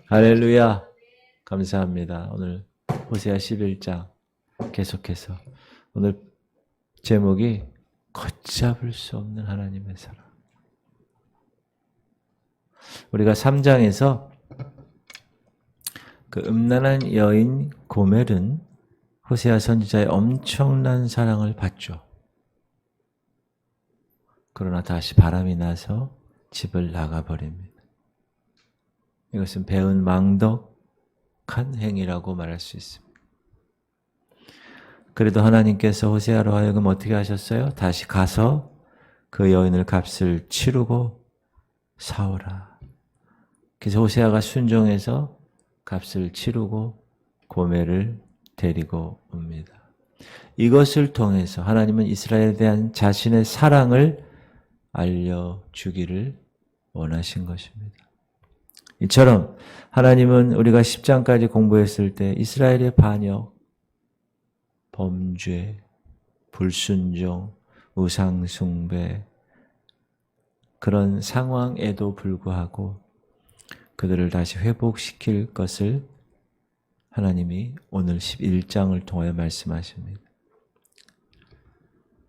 할렐루야. 감사합니다. 오늘 호세아 11장 계속해서 오늘 제목이 걷잡을 수 없는 하나님의 사랑. 우리가 3장에서 그 음란한 여인 고멜은 호세아 선지자의 엄청난 사랑을 받죠. 그러나 다시 바람이 나서 집을 나가버립니다. 이것은 배은 망덕한 행위라고 말할 수 있습니다. 그래도 하나님께서 호세아로 하여금 어떻게 하셨어요? 다시 가서 그 여인을 값을 치르고 사오라. 그래서 호세아가 순종해서 값을 치르고 고멜을 데리고 옵니다. 이것을 통해서 하나님은 이스라엘에 대한 자신의 사랑을 알려주기를 원하신 것입니다. 이처럼 하나님은 우리가 10장까지 공부했을 때 이스라엘의 반역, 범죄, 불순종, 우상숭배 그런 상황에도 불구하고 그들을 다시 회복시킬 것을 하나님이 오늘 11장을 통하여 말씀하십니다.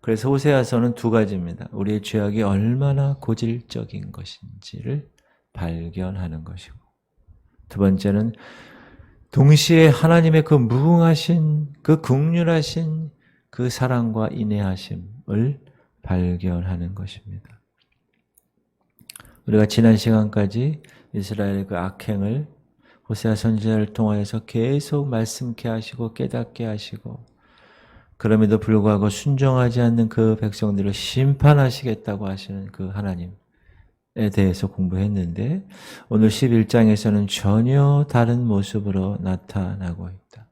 그래서 호세아서는 두 가지입니다. 우리의 죄악이 얼마나 고질적인 것인지를 발견하는 것이고, 두 번째는 동시에 하나님의 그 무궁하신, 그 긍휼하신 그 사랑과 인애하심을 발견하는 것입니다. 우리가 지난 시간까지 이스라엘의 그 악행을 호세아 선지자를 통하여서 계속 말씀케 하시고 깨닫게 하시고, 그럼에도 불구하고 순종하지 않는 그 백성들을 심판하시겠다고 하시는 그 하나님에 대해서 공부했는데, 오늘 11장에서는 전혀 다른 모습으로 나타나고 있다.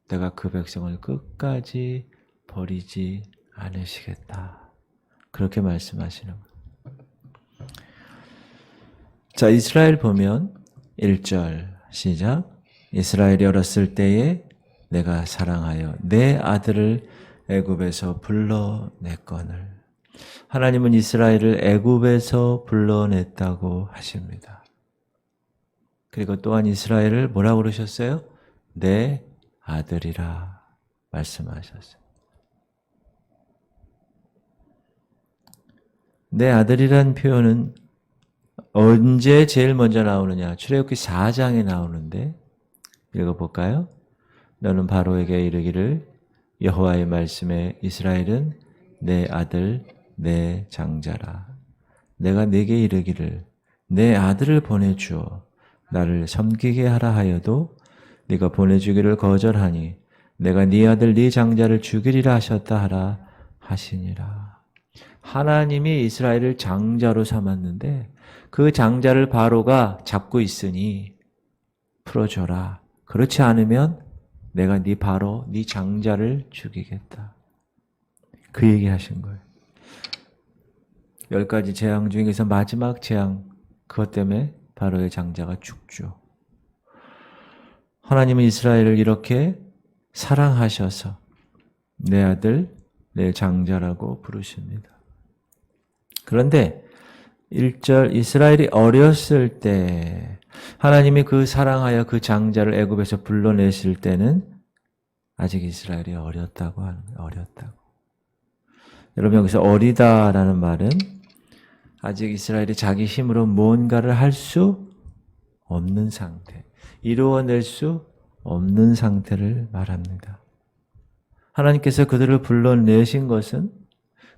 내가 그 백성을 끝까지 버리지 않으시겠다. 그렇게 말씀하시는 거예요. 자, 이스라엘 보면 1절 시작. 이스라엘이 어렸을 때에 내가 사랑하여 내 아들을 애굽에서 불러냈거늘. 하나님은 이스라엘을 애굽에서 불러냈다고 하십니다. 그리고 또한 이스라엘을 뭐라고 그러셨어요? 내 아들이라 말씀하셨어요. 내 아들이란 표현은 언제 제일 먼저 나오느냐? 출애굽기 4장에 나오는데 읽어볼까요? 너는 바로에게 이르기를 여호와의 말씀에 이스라엘은 내 아들 내 장자라. 내가 네게 이르기를 내 아들을 보내주어 나를 섬기게 하라 하여도 네가 보내주기를 거절하니 내가 네 아들 네 장자를 죽이리라 하셨다 하라 하시니라. 하나님이 이스라엘을 장자로 삼았는데 그 장자를 바로가 잡고 있으니 풀어줘라. 그렇지 않으면 내가 네 바로 네 장자를 죽이겠다. 그 얘기 하신 거예요. 10가지 재앙 중에서 마지막 재앙, 그것 때문에 바로의 장자가 죽죠. 하나님은 이스라엘을 이렇게 사랑하셔서 내 아들, 내 장자라고 부르십니다. 그런데 1절 이스라엘이 어렸을 때 하나님이 그 사랑하여 그 장자를 애굽에서 불러내실 때는 아직 이스라엘이 어렸다고 하는 거예요. 어렸다고. 여러분 여기서 어리다라는 말은 아직 이스라엘이 자기 힘으로 뭔가를 할 수 없는 상태, 이루어낼 수 없는 상태를 말합니다. 하나님께서 그들을 불러내신 것은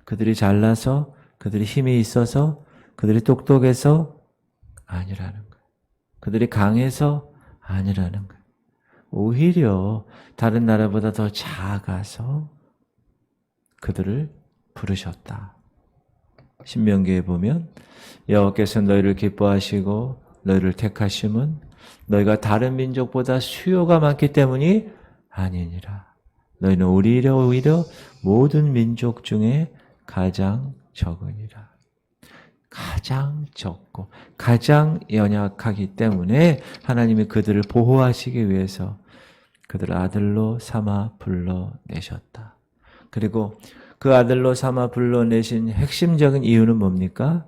그들이 잘나서, 그들이 힘이 있어서, 그들이 똑똑해서 아니라는 거예요. 그들이 강해서 아니라는 거예요. 오히려 다른 나라보다 더 작아서 그들을 부르셨다. 신명기에 보면 여호와께서 너희를 기뻐하시고 너희를 택하심은 너희가 다른 민족보다 수요가 많기 때문이 아니니라. 너희는 오히려 모든 민족 중에 가장 적으니라. 가장 적고 가장 연약하기 때문에 하나님이 그들을 보호하시기 위해서 그들을 아들로 삼아 불러내셨다. 그리고 그 아들로 삼아 불러내신 핵심적인 이유는 뭡니까?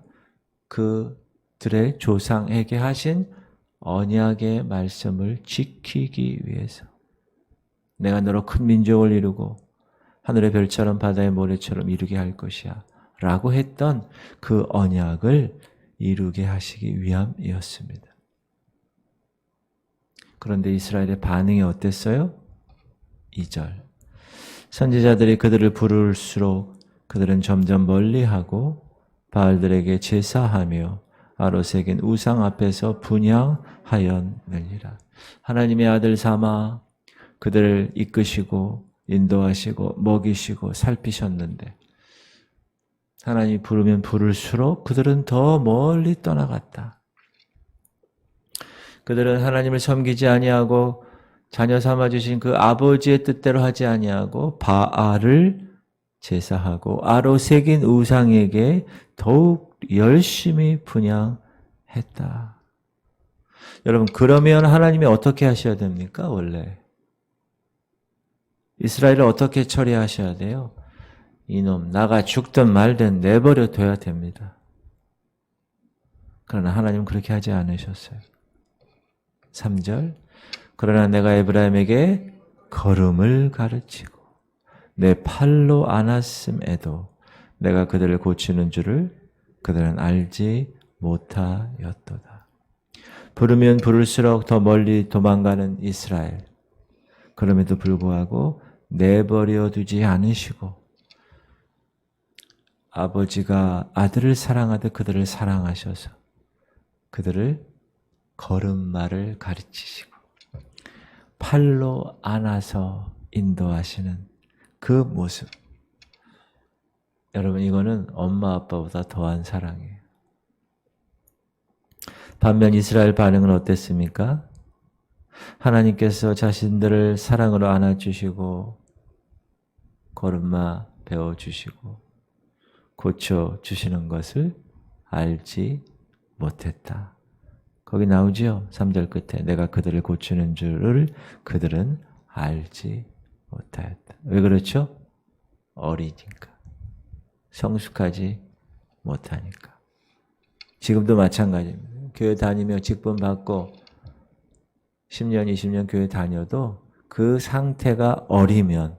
그들의 조상에게 하신 언약의 말씀을 지키기 위해서 내가 너로 큰 민족을 이루고 하늘의 별처럼 바다의 모래처럼 이루게 할 것이야 라고 했던 그 언약을 이루게 하시기 위함이었습니다. 그런데 이스라엘의 반응이 어땠어요? 2절. 선지자들이 그들을 부를수록 그들은 점점 멀리하고 바알들에게 제사하며 아롯에겐 우상 앞에서 분향하였느니라. 하나님의 아들 삼아 그들을 이끄시고 인도하시고 먹이시고 살피셨는데 하나님이 부르면 부를수록 그들은 더 멀리 떠나갔다. 그들은 하나님을 섬기지 아니하고 자녀 삼아주신 그 아버지의 뜻대로 하지 아니하고 바알을 제사하고 아롯새긴 우상에게 더욱 열심히 분향했다. 여러분, 그러면 하나님이 어떻게 하셔야 됩니까? 원래 이스라엘을 어떻게 처리하셔야 돼요? 이놈 나가 죽든 말든 내버려 둬야 됩니다. 그러나 하나님은 그렇게 하지 않으셨어요. 3절. 그러나 내가 에브라임에게 걸음을 가르치고 내 팔로 안았음에도 내가 그들을 고치는 줄을 그들은 알지 못하였도다. 부르면 부를수록 더 멀리 도망가는 이스라엘. 그럼에도 불구하고 내버려 두지 않으시고 아버지가 아들을 사랑하듯 그들을 사랑하셔서 그들을 걸음마를 가르치시고 팔로 안아서 인도하시는 그 모습. 여러분, 이거는 엄마 아빠보다 더한 사랑이에요. 반면 이스라엘 반응은 어땠습니까? 하나님께서 자신들을 사랑으로 안아주시고 걸음마 배워주시고 고쳐주시는 것을 알지 못했다. 거기 나오죠? 3절 끝에 내가 그들을 고치는 줄을 그들은 알지 못하였다. 왜 그렇죠? 어리니까. 성숙하지 못하니까. 지금도 마찬가지입니다. 교회 다니며 직분 받고 10년, 20년 교회 다녀도 그 상태가 어리면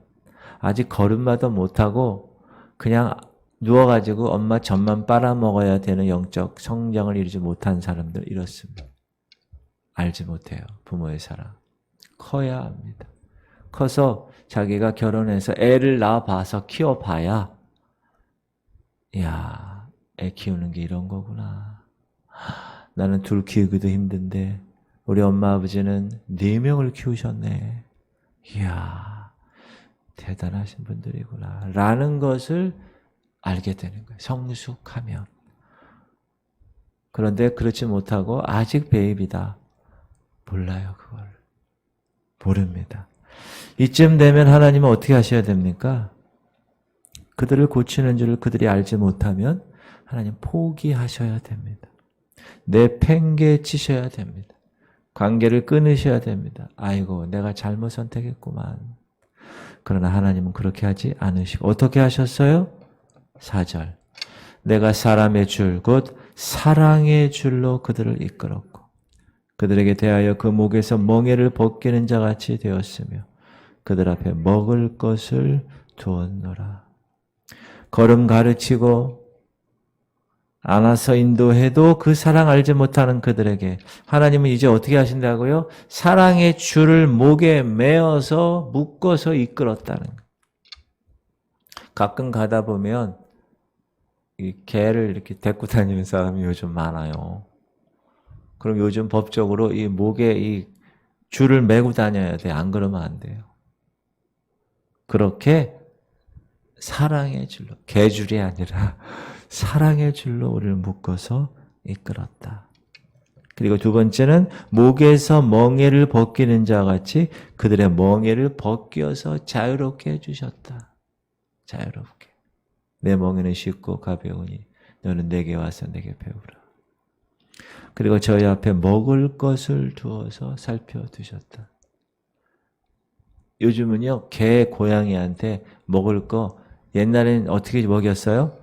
아직 걸음마도 못하고 그냥 누워가지고 엄마 젖만 빨아먹어야 되는 영적 성장을 이루지 못한 사람들 이렇습니다. 알지 못해요. 부모의 사랑. 커야 합니다. 커서 자기가 결혼해서 애를 낳아봐서 키워봐야 야, 애 키우는 게 이런 거구나. 나는 둘 키우기도 힘든데 우리 엄마 아버지는 4명을 키우셨네. 이야, 대단하신 분들이구나. 라는 것을 알게 되는 거예요. 성숙하면. 그런데 그렇지 못하고 아직 베이비다. 몰라요, 그걸. 모릅니다. 이쯤 되면 하나님은 어떻게 하셔야 됩니까? 그들을 고치는 줄을 그들이 알지 못하면 하나님 포기하셔야 됩니다. 내팽개치셔야 됩니다. 관계를 끊으셔야 됩니다. 아이고, 내가 잘못 선택했구만. 그러나 하나님은 그렇게 하지 않으시고 어떻게 하셨어요? 4절. 내가 사람의 줄, 곧 사랑의 줄로 그들을 이끌었고 그들에게 대하여 그 목에서 멍에를 벗기는 자같이 되었으며 그들 앞에 먹을 것을 두었노라. 걸음 가르치고 안아서 인도해도 그 사랑 알지 못하는 그들에게 하나님은 이제 어떻게 하신다고요? 사랑의 줄을 목에 메어서 묶어서 이끌었다는 거예요. 가끔 가다 보면 이 개를 이렇게 데리고 다니는 사람이 요즘 많아요. 그럼 요즘 법적으로 이 목에 이 줄을 메고 다녀야 돼. 안 그러면 안 돼요. 그렇게 사랑의 줄로, 개줄이 아니라 사랑의 줄로 우리를 묶어서 이끌었다. 그리고 두 번째는 목에서 멍에를 벗기는 자와 같이 그들의 멍에를 벗겨서 자유롭게 해주셨다. 자유롭게. 내 멍에는 쉽고 가벼우니 너는 내게 와서 내게 배우라. 그리고 저희 앞에 먹을 것을 두어서 살펴두셨다. 요즘은요, 개, 고양이한테 먹을 거 옛날에는 어떻게 먹였어요?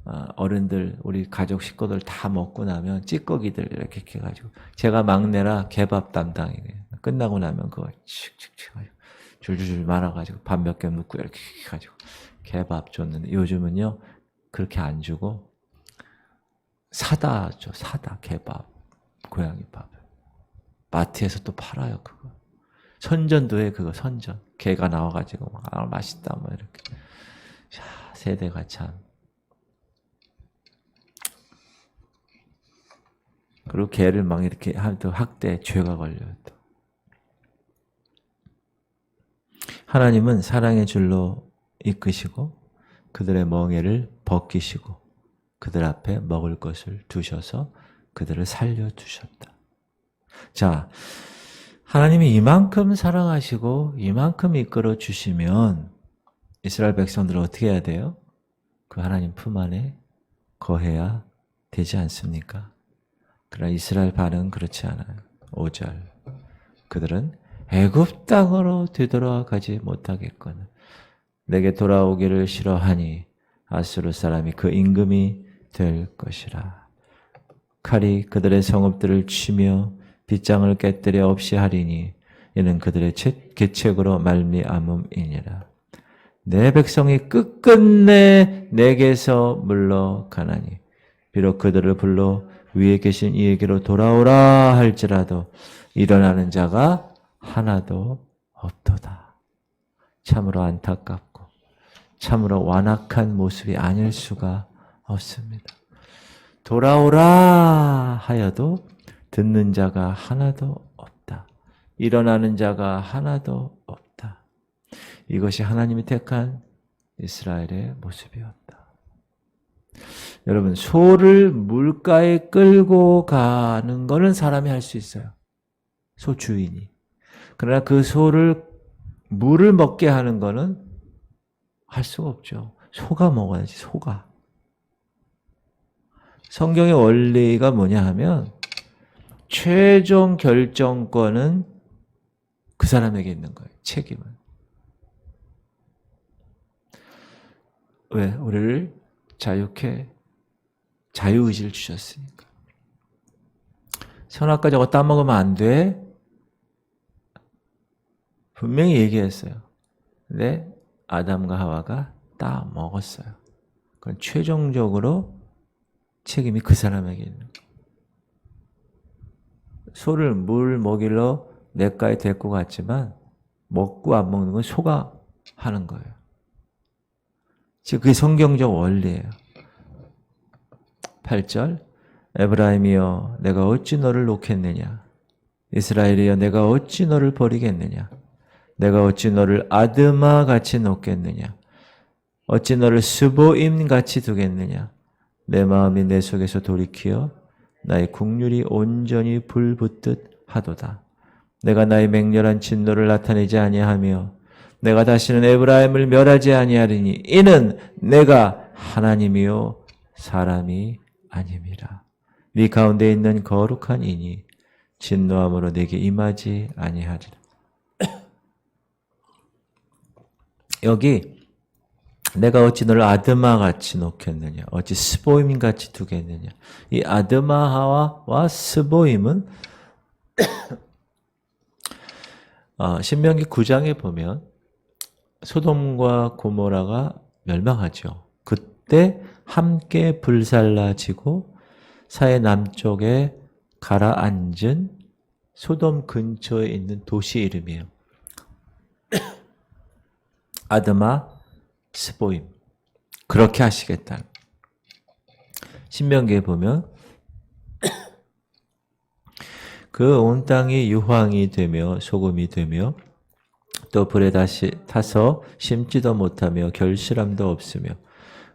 어른들 우리 가족 식구들 다 먹고 나면 찌꺼기들 이렇게 해가지고 제가 막내라 개밥 담당이에요. 끝나고 나면 그거 칙칙칙 해가지고 줄줄줄 말아가지고 밥 몇 개 묻고 이렇게 해가지고 개밥 줬는데 요즘은요 그렇게 안 주고 사다 줘. 사다 개밥 고양이 밥 마트에서 또 팔아요 그거. 선전도 해 그거 선전 개가 나와가지고 막 맛있다 뭐 이렇게. 자, 세대가 참. 그리고 개를 막 이렇게 하면 또 학대 죄가 걸려요 또. 하나님은 사랑의 줄로 이끄시고 그들의 멍에를 벗기시고 그들 앞에 먹을 것을 두셔서 그들을 살려두셨다. 자, 하나님이 이만큼 사랑하시고 이만큼 이끌어 주시면 이스라엘 백성들은 어떻게 해야 돼요? 그 하나님 품 안에 거해야 되지 않습니까? 그러나 이스라엘 반응은 그렇지 않아요. 5절 그들은 애굽 땅으로 되돌아가지 못하겠거늘 내게 돌아오기를 싫어하니 아수르 사람이 그 임금이 될 것이라. 칼이 그들의 성읍들을 치며 빗장을 깨뜨려 없이 하리니 이는 그들의 계책으로 말미암음이니라. 내 백성이 끝끝내 내게서 물러가나니 비록 그들을 불러 위에 계신 이에게로 돌아오라 할지라도 일어나는 자가 하나도 없도다. 참으로 안타깝고 참으로 완악한 모습이 아닐 수가 없습니다. 돌아오라 하여도 듣는 자가 하나도 없다. 일어나는 자가 하나도 없다. 이것이 하나님이 택한 이스라엘의 모습이었다. 여러분, 소를 물가에 끌고 가는 것은 사람이 할 수 있어요. 소 주인이. 그러나 그 소를 물을 먹게 하는 것은 할 수가 없죠. 소가 먹어야지, 소가. 성경의 원리가 뭐냐 하면 최종 결정권은 그 사람에게 있는 거예요. 책임은. 왜? 우리를 자유케 자유의지를 주셨으니까. 선악과 저거 따먹으면 안 돼. 분명히 얘기했어요. 근데 아담과 하와가 따먹었어요. 그건 최종적으로 책임이 그 사람에게 있는 거예요. 소를 물 먹이러 냇가에 데리고 갔지만 먹고 안 먹는 건 소가 하는 거예요. 즉 그게 성경적 원리예요. 8절 에브라임이여 내가 어찌 너를 놓겠느냐 이스라엘이여 내가 어찌 너를 버리겠느냐 내가 어찌 너를 아드마 같이 놓겠느냐 어찌 너를 스보임 같이 두겠느냐 내 마음이 내 속에서 돌이키어 나의 국률이 온전히 불붙듯 하도다. 내가 나의 맹렬한 진노를 나타내지 아니하며 내가 다시는 에브라임을 멸하지 아니하리니 이는 내가 하나님이요 사람이 아님이라. 네 가운데 있는 거룩한 이니 진노함으로 내게 임하지 아니하리라. 여기 내가 어찌 너를 아드마같이 놓겠느냐 어찌 스보임같이 두겠느냐 이 아드마와 스보임은 신명기 9장에 보면 소돔과 고모라가 멸망하죠. 그때 함께 불살라지고 사해 남쪽에 가라앉은 소돔 근처에 있는 도시 이름이에요. 아드마 스보임. 그렇게 하시겠다. 신명기에 보면 그 온 땅이 유황이 되며 소금이 되며 또 불에 다시 타서 심지도 못하며 결실함도 없으며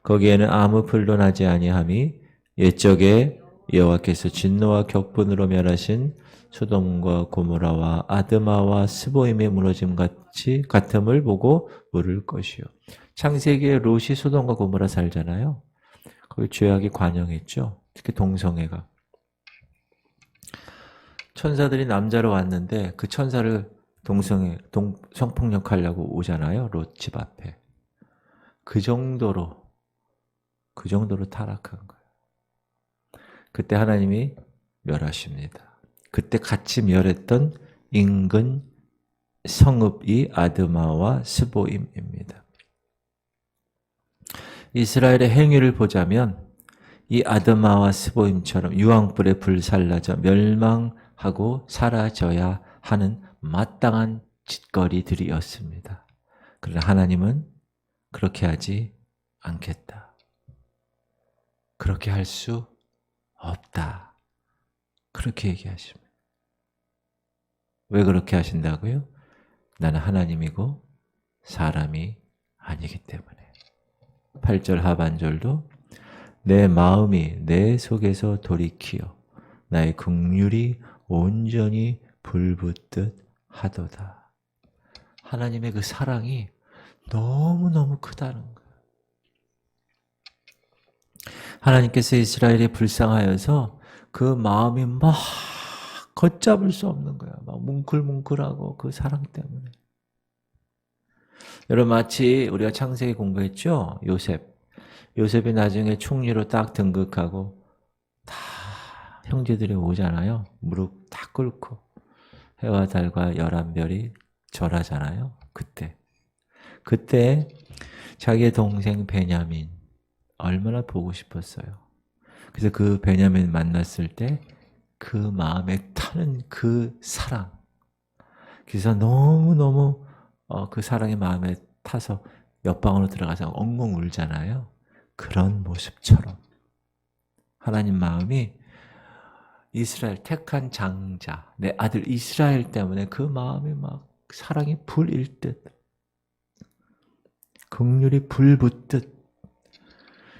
거기에는 아무 풀도 나지 아니함이 옛적에 여호와께서 진노와 격분으로 멸하신 소돔과 고모라와 아드마와 스보임의 무너짐 같음을 보고 물을 것이요. 창세기에 롯이 소돔과 고모라 살잖아요. 거기 죄악이 관영했죠. 특히 동성애가. 천사들이 남자로 왔는데 그 천사를 성폭력하려고 오잖아요. 롯 집 앞에. 그 정도로 그 정도로 타락한 거예요. 그때 하나님이 멸하십니다. 그때 같이 멸했던 인근 성읍이 아드마와 스보임입니다. 이스라엘의 행위를 보자면 이 아드마와 스보임처럼 유황불에 불살라져 멸망하고 사라져야 하는 마땅한 짓거리들이었습니다. 그러나 하나님은 그렇게 하지 않겠다. 그렇게 할 수 없다. 그렇게 얘기하십니다. 왜 그렇게 하신다고요? 나는 하나님이고 사람이 아니기 때문에. 8절 하반절도 내 마음이 내 속에서 돌이키어 나의 긍휼이 온전히 불붙듯 하도다. 하나님의 그 사랑이 너무너무 크다는 거예요. 하나님께서 이스라엘이 불쌍하여서 그 마음이 막 걷잡을 수 없는 거야. 막 뭉클뭉클하고 그 사랑 때문에. 여러분 마치 우리가 창세기 공부했죠? 요셉이 나중에 총리로 딱 등극하고 다 형제들이 오잖아요. 무릎 딱 꿇고 해와 달과 11별이 절하잖아요. 그때 자기의 동생 베냐민 얼마나 보고 싶었어요. 그래서 그 베냐민 만났을 때 그 마음에 타는 그 사랑. 그래서 너무너무 그 사랑의 마음에 타서 옆방으로 들어가서 엉엉 울잖아요. 그런 모습처럼 하나님 마음이 이스라엘 택한 장자, 내 아들 이스라엘 때문에 그 마음이 막 사랑이 불일 듯, 긍휼이 불붙듯.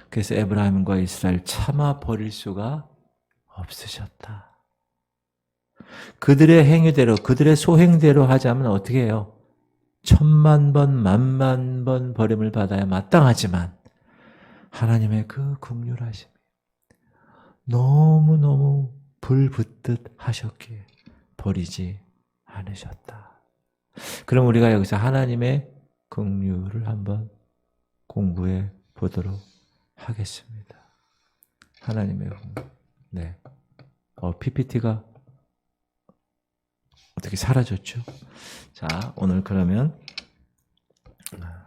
그래서 에브라임과 이스라엘 참아 버릴 수가 없으셨다. 그들의 행위대로, 그들의 소행대로 하자면 어떻게 해요? 10,000번, 10,000번 버림을 받아야 마땅하지만 하나님의 그 긍휼하심이 너무너무 불붙듯 하셨기에 버리지 않으셨다. 그럼 우리가 여기서 하나님의 긍휼을 한번 공부해 보도록 하겠습니다. 하나님의 긍휼. 네. PPT가 어떻게 사라졌죠? 자, 오늘 그러면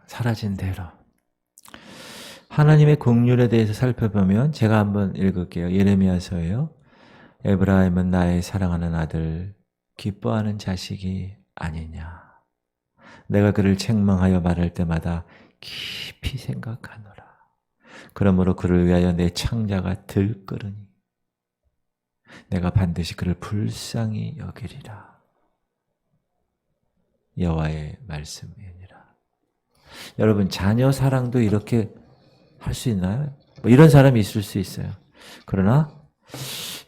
사라진 대로 하나님의 긍휼에 대해서 살펴보면 제가 한번 읽을게요. 예레미야서예요. 에브라임은 나의 사랑하는 아들, 기뻐하는 자식이 아니냐. 내가 그를 책망하여 말할 때마다 깊이 생각하노라. 그러므로 그를 위하여 내 창자가 들끓으니 내가 반드시 그를 불쌍히 여기리라. 여호와의 말씀이니라. 여러분 자녀 사랑도 이렇게 할 수 있나요? 뭐 이런 사람이 있을 수 있어요. 그러나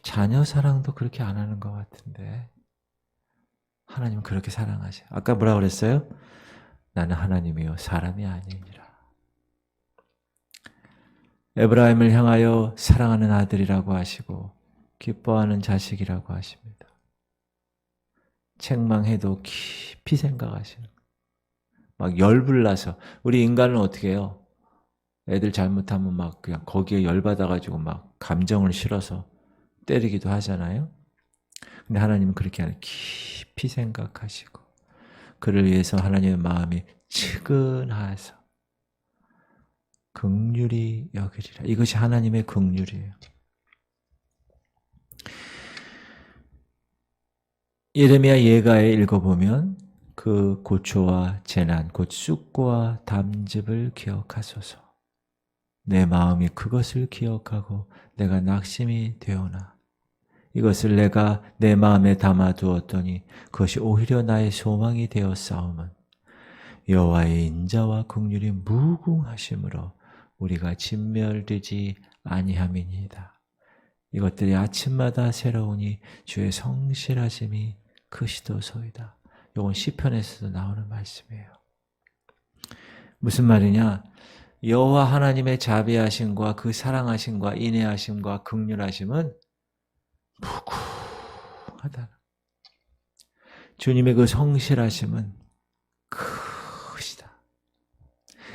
자녀 사랑도 그렇게 안 하는 것 같은데 하나님은 그렇게 사랑하세요. 아까 뭐라 그랬어요? 나는 하나님이요 사람이 아니니라. 에브라임을 향하여 사랑하는 아들이라고 하시고 기뻐하는 자식이라고 하십니다. 책망해도 깊이 생각하시는 막 열불나서 우리 인간은 어떻게 해요? 애들 잘못하면 막 그냥 거기에 열받아가지고 막 감정을 실어서 때리기도 하잖아요. 근데 하나님은 그렇게 하는 깊이 생각하시고 그를 위해서 하나님의 마음이 측은하여서 긍휼히 여기리라. 이것이 하나님의 긍휼이에요. 예레미야 예가에 읽어보면 그 고초와 재난, 곧 쑥고와 담즙을 기억하소서. 내 마음이 그것을 기억하고 내가 낙심이 되오나 이것을 내가 내 마음에 담아두었더니 그것이 오히려 나의 소망이 되었사오면 여호와의 인자와 긍휼이 무궁하심으로 우리가 진멸되지 아니함이니이다. 이것들이 아침마다 새로우니 주의 성실하심이 크시도소이다. 이건 시편에서도 나오는 말씀이에요. 무슨 말이냐? 여호와 하나님의 자비하심과 그 사랑하심과 인애하심과 긍휼하심은 무궁하다. 주님의 그 성실하심은 크시다.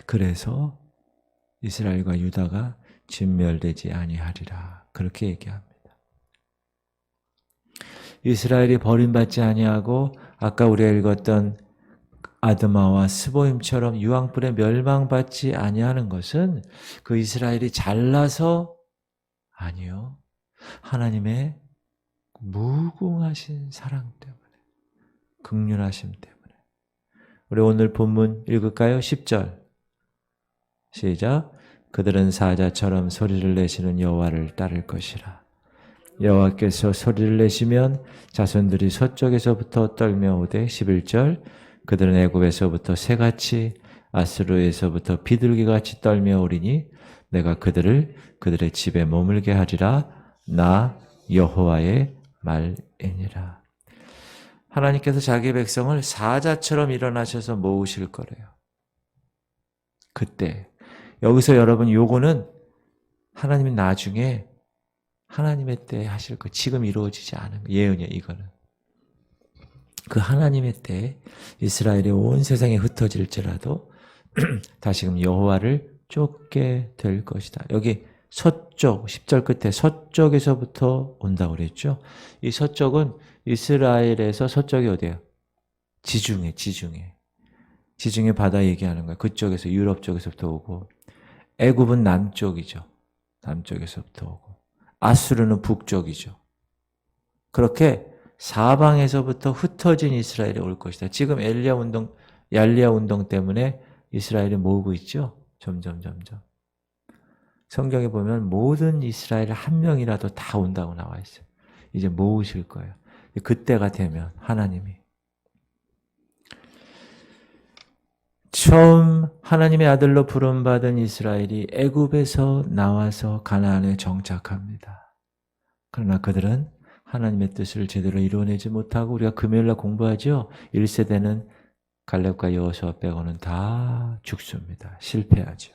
그래서 이스라엘과 유다가 진멸되지 아니하리라. 그렇게 얘기합니다. 이스라엘이 버림받지 아니하고 아까 우리가 읽었던 아드마와 스보임처럼 유황불에 멸망받지 아니하는 것은 그 이스라엘이 잘나서 아니요. 하나님의 무궁하신 사랑 때문에, 긍휼하심 때문에. 우리 오늘 본문 읽을까요? 10절. 시작. 그들은 사자처럼 소리를 내시는 여호와를 따를 것이라. 여호와께서 소리를 내시면 자손들이 서쪽에서부터 떨며 오되 11절. 그들은 애굽에서부터 새같이 아수르에서부터 비둘기같이 떨며 오리니 내가 그들을 그들의 집에 머물게 하리라. 나 여호와의 말이니라. 하나님께서 자기 백성을 사자처럼 일어나셔서 모으실 거래요. 그때 여기서 여러분 요거는 하나님이 나중에 하나님의 때 하실 거, 지금 이루어지지 않은 예언이에요. 이거는 그 하나님의 때 이스라엘이 온 세상에 흩어질지라도 다시금 여호와를 쫓게 될 것이다. 여기 서쪽 10절 끝에 서쪽에서부터 온다고 그랬죠. 이 서쪽은 이스라엘에서 서쪽이 어디예요? 지중해 바다 얘기하는 거예요. 그쪽에서 유럽 쪽에서부터 오고 애굽은 남쪽이죠. 남쪽에서부터 오고 아수르는 북쪽이죠. 그렇게 사방에서부터 흩어진 이스라엘이 올 것이다. 지금 얄리야 운동 때문에 이스라엘이 모으고 있죠. 점점. 성경에 보면 모든 이스라엘 한 명이라도 다 온다고 나와 있어요. 이제 모으실 거예요. 그때가 되면 하나님이 처음 하나님의 아들로 부름받은 이스라엘이 애굽에서 나와서 가나안에 정착합니다. 그러나 그들은 하나님의 뜻을 제대로 이루어내지 못하고 우리가 금요일날 공부하죠. 1세대는 갈렙과 여호수아 빼고는 다 죽습니다. 실패하죠.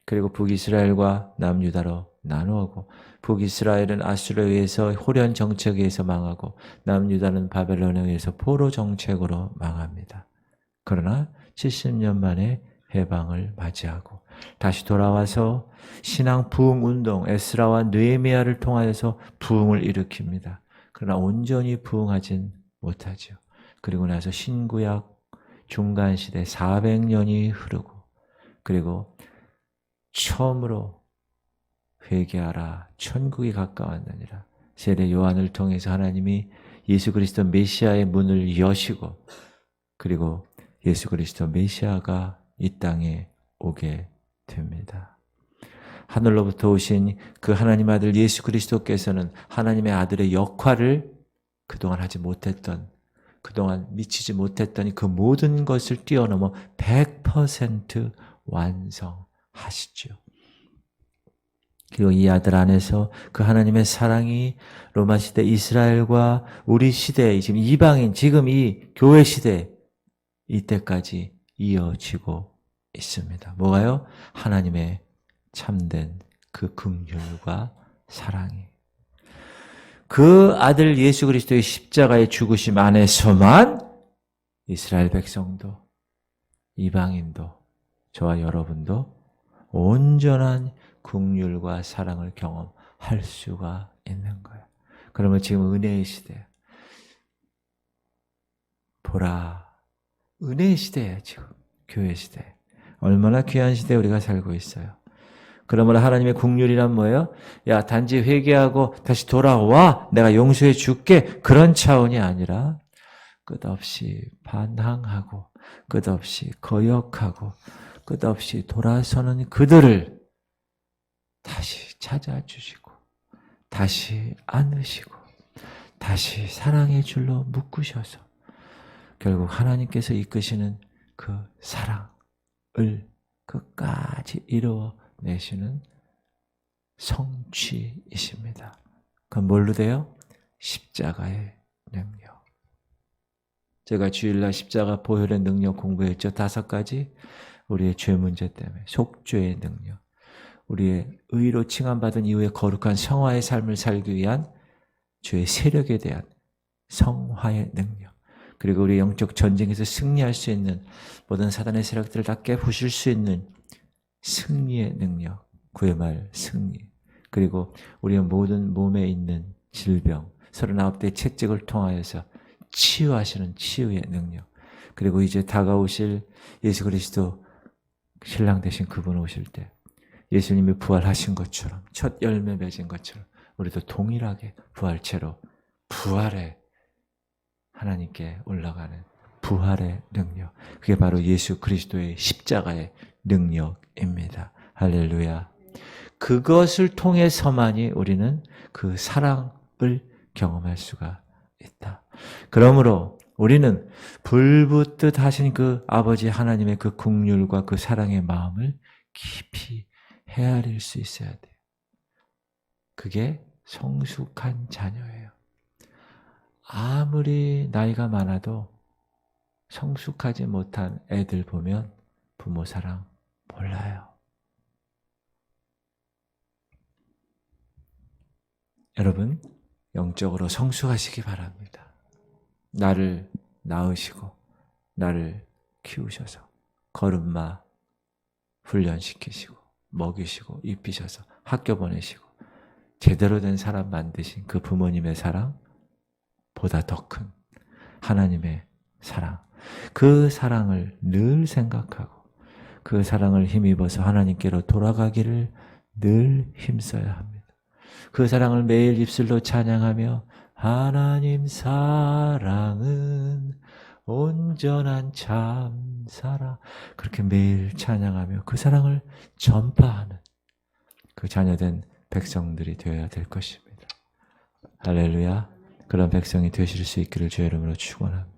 그리고 북이스라엘과 남유다로 나누어고 북이스라엘은 아수르에 의해서 호련 정책에 의해서 망하고 남유다는 바벨론에 의해서 포로 정책으로 망합니다. 그러나 70년 만에 해방을 맞이하고 다시 돌아와서 신앙 부흥 운동 에스라와 느헤미야를 통하여서 부흥을 일으킵니다. 그러나 온전히 부흥하진 못하죠. 그리고 나서 신구약 중간시대 400년이 흐르고 그리고 처음으로 회개하라 천국이 가까웠느니라 세례 요한을 통해서 하나님이 예수 그리스도 메시아의 문을 여시고 그리고 예수 그리스도 메시아가 이 땅에 오게 됩니다. 하늘로부터 오신 그 하나님 아들 예수 그리스도께서는 하나님의 아들의 역할을 그동안 하지 못했던 그동안 미치지 못했던 그 모든 것을 뛰어넘어 100% 완성하시죠. 그리고 이 아들 안에서 그 하나님의 사랑이 로마 시대 이스라엘과 우리 시대 지금 이방인 지금 이 교회 시대 이때까지 이어지고 있습니다. 뭐가요? 하나님의 참된 그 긍휼과 사랑이. 그 아들 예수 그리스도의 십자가의 죽으심 안에서만 이스라엘 백성도 이방인도 저와 여러분도 온전한 긍휼과 사랑을 경험할 수가 있는 거예요. 그러면 지금 은혜의 시대예요. 보라, 은혜의 시대예요. 지금 교회 시대. 얼마나 귀한 시대에 우리가 살고 있어요. 그러므로 하나님의 긍휼이란 뭐예요? 야, 단지 회개하고 다시 돌아와 내가 용서해 줄게 그런 차원이 아니라 끝없이 반항하고 끝없이 거역하고 끝없이 돌아서는 그들을 다시 찾아주시고 다시 안으시고 다시 사랑의 줄로 묶으셔서 결국 하나님께서 이끄시는 그 사랑을 끝까지 이루어내시는 성취이십니다. 그건 뭘로 돼요? 십자가의 능력. 제가 주일날 십자가 보혈의 능력 공부했죠. 5가지. 우리의 죄 문제 때문에 속죄의 능력, 우리의 의로 칭함받은 이후에 거룩한 성화의 삶을 살기 위한 죄의 세력에 대한 성화의 능력, 그리고 우리 영적 전쟁에서 승리할 수 있는 모든 사단의 세력들을 다 깨부실 수 있는 승리의 능력, 구의 말 승리. 그리고 우리의 모든 몸에 있는 질병, 39대 채찍을 통하여서 치유하시는 치유의 능력. 그리고 이제 다가오실 예수 그리스도 신랑 되신 그분 오실 때 예수님이 부활하신 것처럼 첫 열매 맺은 것처럼 우리도 동일하게 부활체로 부활의 하나님께 올라가는 부활의 능력. 그게 바로 예수 그리스도의 십자가의 능력입니다. 할렐루야. 그것을 통해서만이 우리는 그 사랑을 경험할 수가 있다. 그러므로 우리는 불붙듯 하신 그 아버지 하나님의 그 긍휼과 그 사랑의 마음을 깊이 헤아릴 수 있어야 돼요. 그게 성숙한 자녀예요. 아무리 나이가 많아도 성숙하지 못한 애들 보면 부모 사랑 몰라요. 여러분, 영적으로 성숙하시기 바랍니다. 나를 낳으시고 나를 키우셔서 걸음마 훈련시키시고 먹이시고 입히셔서 학교 보내시고 제대로 된 사람 만드신 그 부모님의 사랑 보다 더 큰 하나님의 사랑, 그 사랑을 늘 생각하고 그 사랑을 힘입어서 하나님께로 돌아가기를 늘 힘써야 합니다. 그 사랑을 매일 입술로 찬양하며 하나님 사랑은 온전한 참 사랑, 그렇게 매일 찬양하며 그 사랑을 전파하는 그 자녀된 백성들이 되어야 될 것입니다. 할렐루야. 그런 백성이 되실 수 있기를 주의 이름으로 축원합니다.